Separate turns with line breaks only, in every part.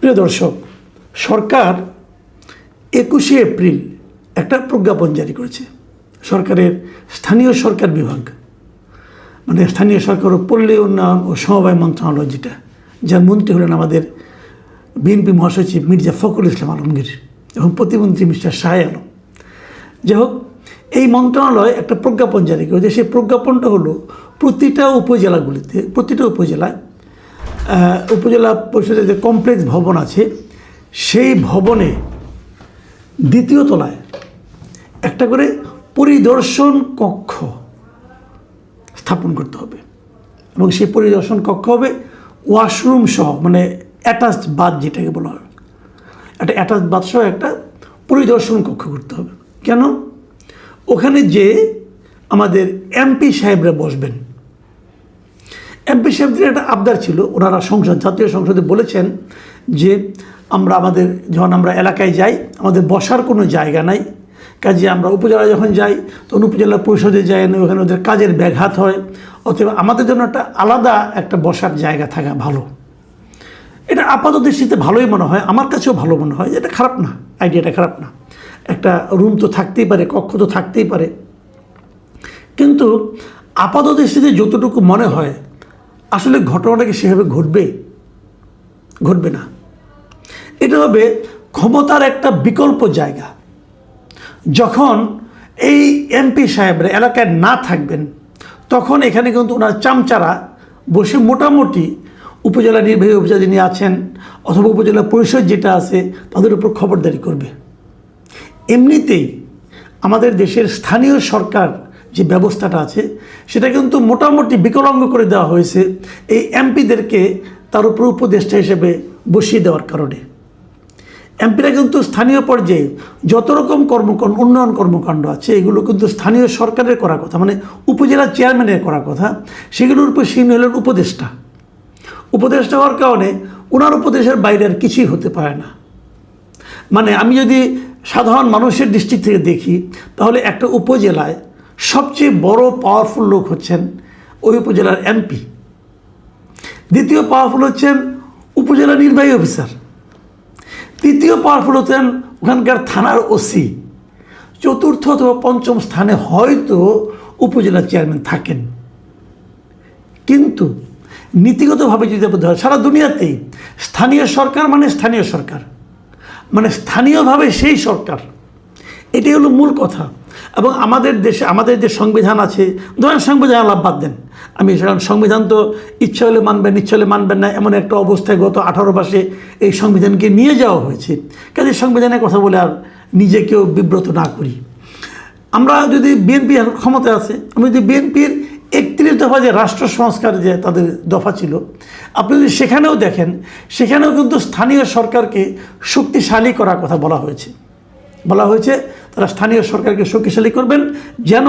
প্রিয় দর্শক, সরকার 21শে এপ্রিল একটা প্রজ্ঞাপন জারি করেছে। সরকারের স্থানীয় সরকার বিভাগ, মানে স্থানীয় সরকার ও পল্লী উন্নয়ন ও সমবায় মন্ত্রণালয়, যার মন্ত্রী হলেন আমাদের বিএনপি মহাসচিব মির্জা ফখরুল ইসলাম আলমগীর এবং প্রতিমন্ত্রী মিস্টার শাহ আলম। যাই হোক, এই মন্ত্রণালয় একটা প্রজ্ঞাপন জারি করেছে। সেই প্রজ্ঞাপনটা হলো প্রতিটা উপজেলায় উপজেলা পরিষদের যে কমপ্লেক্স ভবন আছে, সেই ভবনে দ্বিতীয় তলায় একটা করে পরিদর্শন কক্ষ স্থাপন করতে হবে এবং সেই পরিদর্শন কক্ষ হবে ওয়াশরুম সহ, মানে অ্যাটাচড বাথ যেটাকে বলা হয়, একটা অ্যাটাচড বাথ সহ একটা পরিদর্শন কক্ষ করতে হবে। কেন? ওখানে যে আমাদের এমপি সাহেবরা বসবেন, এমপি সাহেবদের একটা আবদার ছিল। ওনারা জাতীয় সংসদে বলেছেন যে যখন আমরা এলাকায় যাই, আমাদের বসার কোনো জায়গা নাই, কাজে আমরা উপজেলায় যখন যাই তখন উপজেলা পরিষদে যাই না, ওখানে ওদের কাজের ব্যাঘাত হয়, অথবা আমাদের জন্য একটা আলাদা একটা বসার জায়গা থাকা ভালো। এটা আপাত দৃষ্টিতে ভালোই মনে হয়, আমার কাছেও ভালো মনে হয়, এটা খারাপ না, আইডিয়াটা খারাপ না। একটা রুম তো থাকতেই পারে, কক্ষ তো থাকতেই পারে, কিন্তু আপাত দৃষ্টিতে যতটুকু মনে হয় আসলে ঘটনাটা কি সেভাবে ঘটবে না। এটা হবে ক্ষমতার একটা বিকল্প জায়গা। যখন এই এমপি সাহেবরা এলাকায় না থাকবেন, তখন এখানে কিন্তু ওনার চামচারা বসে মোটামুটি উপজেলা নির্বাহী অফিসার যিনি আছেন অথবা উপজেলা পরিষদ যেটা আছে তাদের উপর খবরদারি করবে। এমনিতেই আমাদের দেশের স্থানীয় সরকার যে ব্যবস্থাটা আছে সেটা কিন্তু মোটামুটি বিকলাঙ্গ করে দেওয়া হয়েছে এই এমপিদেরকে তার উপর উপদেষ্টা হিসেবে বসিয়ে দেওয়ার কারণে। এমপিরা কিন্তু স্থানীয় পর্যায়ে যত রকম উন্নয়ন কর্মকাণ্ড আছে এগুলো কিন্তু স্থানীয় সরকারের করার কথা, মানে উপজেলা চেয়ারম্যানের করার কথা, সেগুলোর উপর তিনি হলেন উপদেষ্টা হওয়ার কারণে ওনার উপদেশের বাইরে আর কিছুই হতে পারে না। মানে আমি যদি সাধারণ মানুষের দৃষ্টি থেকে দেখি, তাহলে একটা উপজেলায় সবচেয়ে বড় পাওয়ারফুল লোক হচ্ছেন ওই উপজেলার এমপি, দ্বিতীয় পাওয়ারফুল হচ্ছেন উপজেলা নির্বাহী অফিসার, তৃতীয় পাওয়ারফুল হচ্ছেন ওখানকার থানার ওসি, চতুর্থ অথবা পঞ্চম স্থানে হয়তো উপজেলা চেয়ারম্যান থাকেন। কিন্তু নীতিগতভাবে যদি বলতে হয়, সারা দুনিয়াতেই স্থানীয় সরকার মানে স্থানীয়ভাবে সেই সরকার, এটাই হলো মূল কথা। এবং আমাদের দেশে আমাদের যে সংবিধান আছে, ধরেন সংবিধান আলাপ বাদ দেন, আমি সংবিধান তো ইচ্ছা হলে মানবেন, ইচ্ছা হলে মানবেন না, এমন একটা অবস্থায় গত 18 মাসে এই সংবিধানকে নিয়ে যাওয়া হয়েছে। কাজে সংবিধানের কথা বলে আর নিজেকেও বিব্রত না করি। আমরা যদি বিএনপি ক্ষমতায় আছে, আমি যদি বিএনপির 31 দফা যে রাষ্ট্র সংস্কার যে তাদের দফা ছিল, আপনি যদি সেখানেও দেখেন, সেখানেও কিন্তু স্থানীয় সরকারকে শক্তিশালী করার কথা বলা হয়েছে। তারা স্থানীয় সরকারকে শক্তিশালী করবেন যেন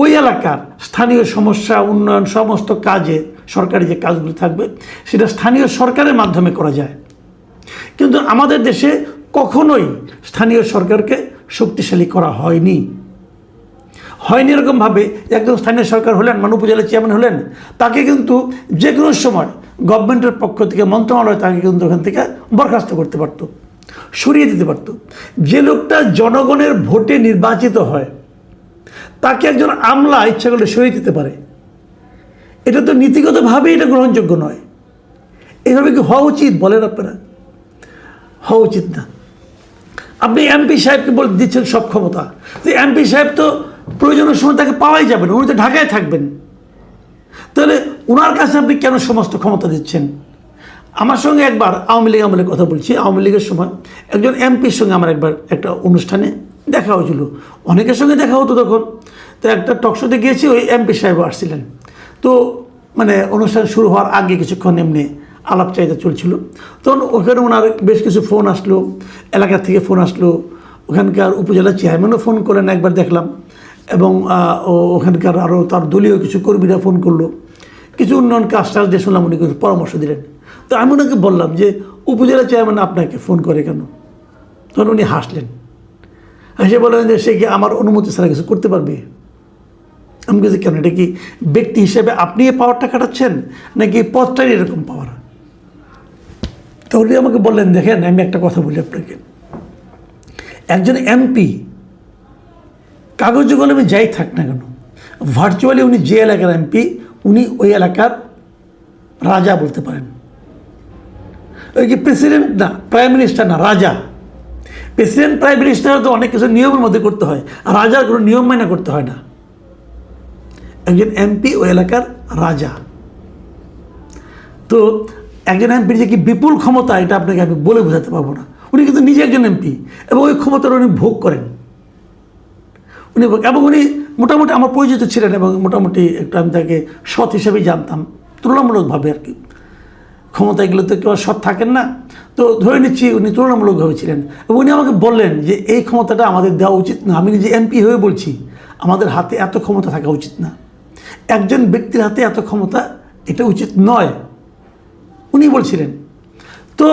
ওই এলাকার স্থানীয় সমস্যা, উন্নয়ন, সমস্ত কাজে সরকারি যে কাজগুলি থাকবে সেটা স্থানীয় সরকারের মাধ্যমে করা যায়। কিন্তু আমাদের দেশে কখনোই স্থানীয় সরকারকে শক্তিশালী করা হয়নি এরকমভাবে। একজন স্থানীয় সরকার হলেন, মানে উপজেলা চেয়ারম্যান হলেন, তাকে কিন্তু যে কোনো সময় গভর্নমেন্টের পক্ষ থেকে মন্ত্রণালয় তাকে কিন্তু ওখান থেকে বরখাস্ত করতে পারত, সরিয়ে দিতে পারত। যে লোকটা জনগণের ভোটে নির্বাচিত হয় তাকে একজন আমলা ইচ্ছা করলে সরিয়ে দিতে পারে। এটা তো নীতিগতভাবে এটা গ্রহণযোগ্য নয়। এইভাবে কি হওয়া উচিত বলেন আপনারা? হওয়া উচিত না। আপনি এমপি সাহেবকে বলে দিচ্ছেন সব ক্ষমতা, যে এমপি সাহেব তো প্রয়োজনের সময় তাকে পাওয়াই যাবে না, উনি তো ঢাকায় থাকবেন, তাহলে ওনার কাছে আপনি কেন সমস্ত ক্ষমতা দিচ্ছেন? আমার সঙ্গে একবার আওয়ামী লীগ আমলের কথা বলছি, আওয়ামী লীগের সময় একজন এমপির সঙ্গে আমার একবার একটা অনুষ্ঠানে দেখা হয়েছিল, অনেকের সঙ্গে দেখা হতো তখন। তো একটা টকশোতে গিয়েছি, ওই এমপি সাহেবও আসছিলেন। তো মানে অনুষ্ঠান শুরু হওয়ার আগে কিছুক্ষণ এমনি আলাপ চাহিদা চলছিল, তখন ওখানে ওনার বেশ কিছু ফোন আসলো, এলাকা থেকে ফোন আসলো, ওখানকার উপজেলা চেয়ারম্যানও ফোন করেন একবার দেখলাম, এবং ওখানকার আরও তার দলীয় কিছু কর্মীরা ফোন করলো, কিছু উন্নয়ন কাজ দিয়ে শুনলাম উনি কিছু পরামর্শ দিলেন। তো আমি ওনাকে বললাম যে উপজেলা চেয়ারম্যান আপনাকে ফোন করে কেন? তখন উনি হাসলেন, হেসে বললেন যে সে কি আমার অনুমতি ছাড়া কিছু করতে পারবে? আমি বলছি কেন, এটা কি ব্যক্তি হিসেবে আপনি এই পাওয়ারটা কাটাচ্ছেন নাকি পদটাই এরকম পাওয়ার? তো উনি আমাকে বললেন, দেখেন আমি একটা কথা বলি আপনাকে, একজন এমপি কাগজে কলমে যাই থাক না কেন, ভার্চুয়ালি উনি যে এলাকার এমপি উনি ওই এলাকার রাজা বলতে পারেন। ওই কি প্রেসিডেন্ট না, প্রাইম মিনিস্টার না, রাজা। প্রেসিডেন্ট প্রাইম মিনিস্টার তো অনেক কিছু নিয়মের মধ্যে করতে হয়, আর রাজার কোনো নিয়ম মাইনা করতে হয় না। একজন এমপি ওই এলাকার রাজা। তো একজন এমপির যে কি বিপুল ক্ষমতা, এটা আপনাকে আমি বলে বোঝাতে পারবো না। উনি কিন্তু নিজে একজন এমপি এবং ওই ক্ষমতার উনি ভোগ করেন। এবং উনি মোটামুটি আমার পরিচিত ছিলেন এবং মোটামুটি একটু আমি তাকে সৎ হিসেবেই জানতাম, তুলনামূলকভাবে আর কি। ক্ষমতা এগুলো তো কেউ সৎ থাকেন না, তো ধরে নিচ্ছি উনি তুলনামূলকভাবে ছিলেন। এবং উনি আমাকে বললেন যে এই ক্ষমতাটা আমাদের দেওয়া উচিত না। আমি নিজে এমপি হয়ে বলছি, আমাদের হাতে এত ক্ষমতা থাকা উচিত না, একজন ব্যক্তির হাতে এত ক্ষমতা এটা উচিত নয়, উনি বলছিলেন। তো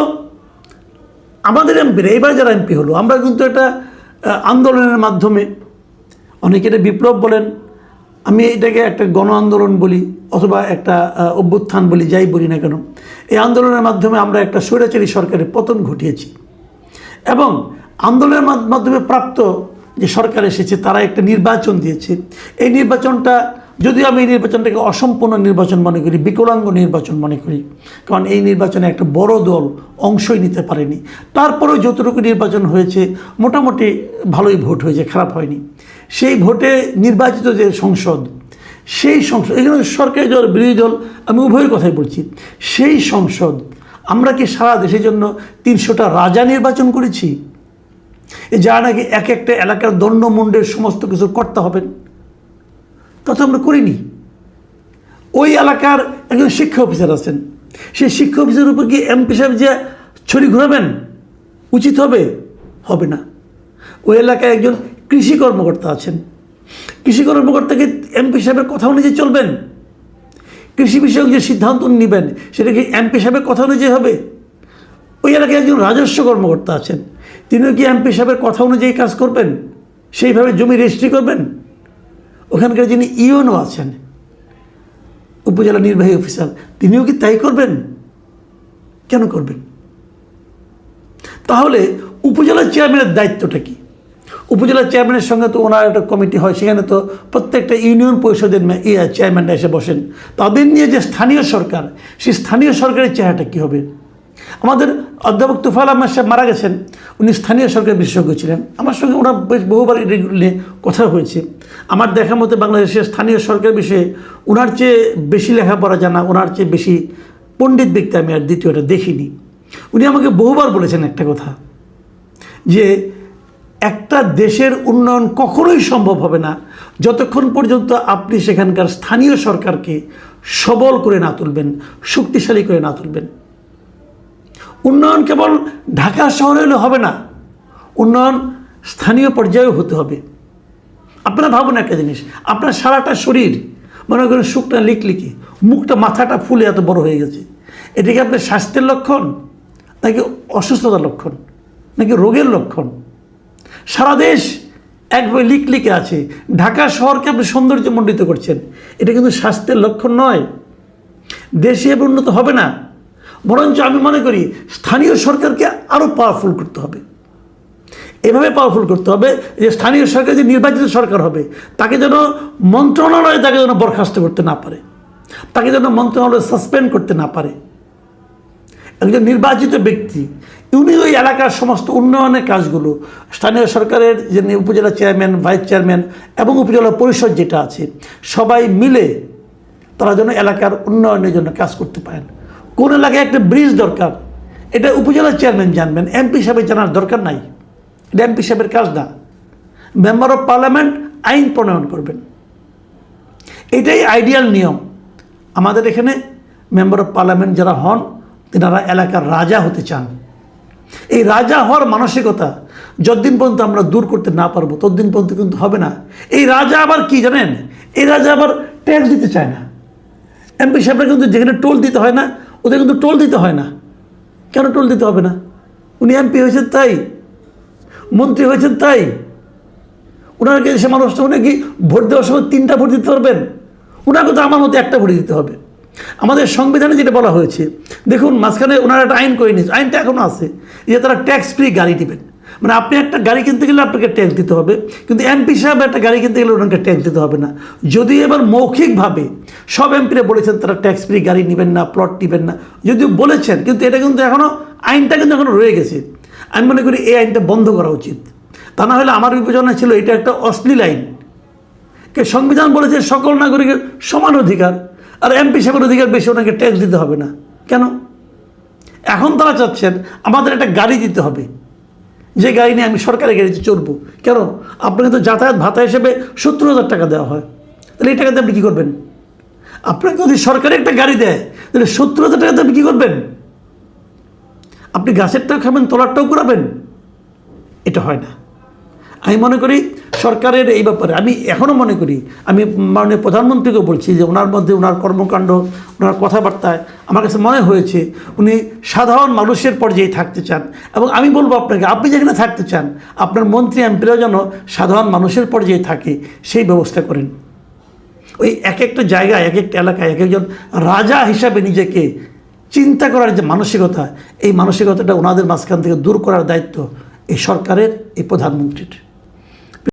আমাদের এমপিরা এবার যারা এমপি হলো, আমরা কিন্তু একটা আন্দোলনের মাধ্যমে, অনেকে এটা বিপ্লব বলেন, আমি এটাকে একটা গণ আন্দোলন বলি অথবা একটা অভ্যুত্থান বলি, যাই বলি না কেন, এই আন্দোলনের মাধ্যমে আমরা একটা স্বৈরাচারী সরকারের পতন ঘটিয়েছি। এবং আন্দোলনের মাধ্যমে প্রাপ্ত যে সরকার এসেছে তারা একটা নির্বাচন দিয়েছে। এই নির্বাচনটা, যদিও আমি এই নির্বাচনটাকে অসম্পূর্ণ নির্বাচন মনে করি, বিকলাঙ্গ নির্বাচন মনে করি, কারণ এই নির্বাচনে একটা বড় দল অংশই নিতে পারেনি। তারপরেও যতটুকু নির্বাচন হয়েছে মোটামুটি ভালোই ভোট হয়েছে, খারাপ হয়নি। সেই ভোটে নির্বাচিত যে সংসদ, সেই সংসদ, এখানে সরকারি দল বিরোধী দল আমি উভয়ের কথাই বলছি, সেই সংসদ আমরা কি সারা দেশের জন্য 300টা রাজা নির্বাচন করেছি, যারা নাকি এক একটা এলাকার দণ্ডমুণ্ডের সমস্ত কিছু করতে হবেন, তা তো আমরা করিনি। ওই এলাকার একজন শিক্ষা অফিসার আছেন, সেই শিক্ষা অফিসারের উপর কি এমপি সাহেব যে ছড়ি ঘোরাবেন উচিত হবে? হবে না। ওই এলাকায় একজন কৃষি কর্মকর্তা আছেন, কৃষি কর্মকর্তাকে এমপি সাহেবের কথা অনুযায়ী চলবেন? কৃষি বিষয়ক যে সিদ্ধান্ত নেবেন সেটা কি এমপি সাহেবের কথা অনুযায়ী হবে? ওই এলাকায় একজন রাজস্ব কর্মকর্তা আছেন, তিনিও কি এমপি সাহেবের কথা অনুযায়ী কাজ করবেন? সেইভাবে জমি রেজিস্ট্রি করবেন? ওখানকার যিনি ইওনো আছেন, উপজেলা নির্বাহী অফিসার, তিনিও কি তাই করবেন? কেন করবেন? তাহলে উপজেলা চেয়ারম্যানের দায়িত্বটা কি? উপজেলা চেয়ারম্যানের সঙ্গে তো ওনার একটা কমিটি হয়, সেখানে তো প্রত্যেকটা ইউনিয়ন পরিষদের চেয়ারম্যানরা এসে বসেন। তাদের নিয়ে যে স্থানীয় সরকার, সেই স্থানীয় সরকারের চেহারাটা কী হবে? আমাদের অধ্যাপক তুফাইল আহমেদ সাহেব মারা গেছেন, উনি স্থানীয় সরকারের বিশেষজ্ঞ ছিলেন। আমার সঙ্গে ওনার বেশ বহুবার নিয়ে কথা হয়েছে। আমার দেখার মতো বাংলাদেশের স্থানীয় সরকার বিষয়ে ওনার চেয়ে বেশি লেখাপড়া জানা, ওনার চেয়ে বেশি পণ্ডিত ব্যক্তি আমি আর দ্বিতীয়টা দেখিনি। উনি আমাকে বহুবার বলেছেন একটা কথা, যে একটা দেশের উন্নয়ন কখনোই সম্ভব হবে না যতক্ষণ পর্যন্ত আপনি সেখানকার স্থানীয় সরকারকে সবল করে না তুলবেন, শক্তিশালী করে না তুলবেন। উন্নয়ন কেবল ঢাকা শহরে হলে হবে না, উন্নয়ন স্থানীয় পর্যায়েও হতে হবে। আপনারা ভাবুন একটা জিনিস, আপনার সারাটা শরীর মনে করেন শুকনা লিকলিকি, মুখটা মাথাটা ফুলে এত বড় হয়ে গেছে, এটা কি আপনার স্বাস্থ্যের লক্ষণ, নাকি অসুস্থতার লক্ষণ, নাকি রোগের লক্ষণ? সারা দেশ একভাবে লিকলিকে আছে, ঢাকা শহরকে আপনি সৌন্দর্যমণ্ডিত করছেন, এটা কিন্তু স্বাস্থ্যের লক্ষণ নয়। দেশে এবার উন্নত হবে না, বরঞ্চ আমি মনে করি স্থানীয় সরকারকে আরও পাওয়ারফুল করতে হবে। এভাবে পাওয়ারফুল করতে হবে যে স্থানীয় সরকার যে নির্বাচিত সরকার হবে তাকে যেন মন্ত্রণালয়ে তাকে যেন বরখাস্ত করতে না পারে, তাকে যেন মন্ত্রণালয়ে সাসপেন্ড করতে না পারে। একজন নির্বাচিত ব্যক্তি উনি ওই এলাকার সমস্ত উন্নয়নের কাজগুলো, স্থানীয় সরকারের যে উপজেলা চেয়ারম্যান, ভাইস চেয়ারম্যান এবং উপজেলা পরিষদ যেটা আছে, সবাই মিলে তারা যেন এলাকার উন্নয়নের জন্য কাজ করতে পারেন। কোন এলাকায় একটা ব্রিজ দরকার, এটা উপজেলা চেয়ারম্যান জানবেন, এমপি সাহেবের জানার দরকার নাই, এটা এমপি সাহেবের কাজ না। মেম্বার অফ পার্লামেন্ট আইন প্রণয়ন করবেন, এটাই আইডিয়াল নিয়ম। আমাদের এখানে মেম্বার অফ পার্লামেন্ট যারা হন তেনারা এলাকার রাজা হতে চান। এই রাজা হওয়ার মানসিকতা যতদিন পর্যন্ত আমরা দূর করতে না পারবো ততদিন পর্যন্ত কিন্তু হবে না। এই রাজা আবার কি জানেন, এই রাজা আবার ট্যাক্স দিতে চায় না। এমপি সাহেবরা কিন্তু যেখানে টোল দিতে হয় না, ওদের কিন্তু টোল দিতে হয় না। কেন টোল দিতে হবে না? উনি এমপি হয়েছেন তাই, মন্ত্রী হয়েছেন তাই। ওনাকে সে মানুষটা উনি কি ভোট দেওয়ার সময় 3টা ভোট দিতে পারবেন? ওনাকে তো আমার মতো একটা ভোট দিতে হবে। আমাদের সংবিধানে যেটা বলা হয়েছে, দেখুন মাঝখানে ওনারা একটা আইন করে নিয়েছে, আইনটা এখনও আছে, যে তারা ট্যাক্স ফ্রি গাড়ি দিবেন। মানে আপনি একটা গাড়ি কিনতে গেলে আপনাকে ট্যাক্স দিতে হবে, কিন্তু এমপি সাহেব একটা গাড়ি কিনতে গেলে ওনাকে ট্যাক্স দিতে হবে না। যদি এবার মৌখিকভাবে সব এমপিরা বলেছেন তারা ট্যাক্স ফ্রি গাড়ি নেবেন না, প্লট নেবেন না, যদিও বলেছেন, কিন্তু এটা কিন্তু এখনও আইনটা কিন্তু এখনও রয়ে গেছে। আমি মনে করি এই আইনটা বন্ধ করা উচিত। তা না হলে আমার বিবেচনা ছিল এটা একটা অশ্লীল আইন। সংবিধান বলেছে সকল নাগরিকের সমান অধিকার, আর এমপি সাহেবের অধিকার বেশি, ওনাকে ট্যাক্স দিতে হবে না কেন? এখন তারা চাচ্ছেন আমাদের একটা গাড়ি দিতে হবে, যে গাড়ি নিয়ে আমি সরকারি গাড়িতে চড়বো। কেন? আপনাকে তো যাতায়াত ভাতা হিসেবে 70,000 টাকা দেওয়া হয়, তাহলে এই টাকাতে আপনি কী করবেন? আপনাকে যদি সরকারি একটা গাড়ি দেয় তাহলে 70,000 টাকাতে আপনি কী করবেন? আপনি গাছেরটাও খাবেন, তলারটাও কুড়াবেন? এটা হয় না। আমি মনে করি সরকারের এই ব্যাপারে, আমি এখনও মনে করি, আমি মাননীয় প্রধানমন্ত্রীকেও বলছি যে ওনার মধ্যে, ওনার কর্মকাণ্ড, ওনার কথাবার্তায় আমার কাছে মনে হয়েছে উনি সাধারণ মানুষের পর্যায়ে থাকতে চান। এবং আমি বলবো আপনাকে, আপনি যেখানে থাকতে চান আপনার মন্ত্রী এমপিরাও যেন সাধারণ মানুষের পর্যায়ে থাকে, সেই ব্যবস্থা করেন। ওই এক একটা জায়গায়, এক একটা এলাকায় এক একজন রাজা হিসাবে নিজেকে চিন্তা করার যে মানসিকতা, এই মানসিকতাটা ওনাদের মাঝখান থেকে দূর করার দায়িত্ব এই সরকারের, এই প্রধানমন্ত্রীর।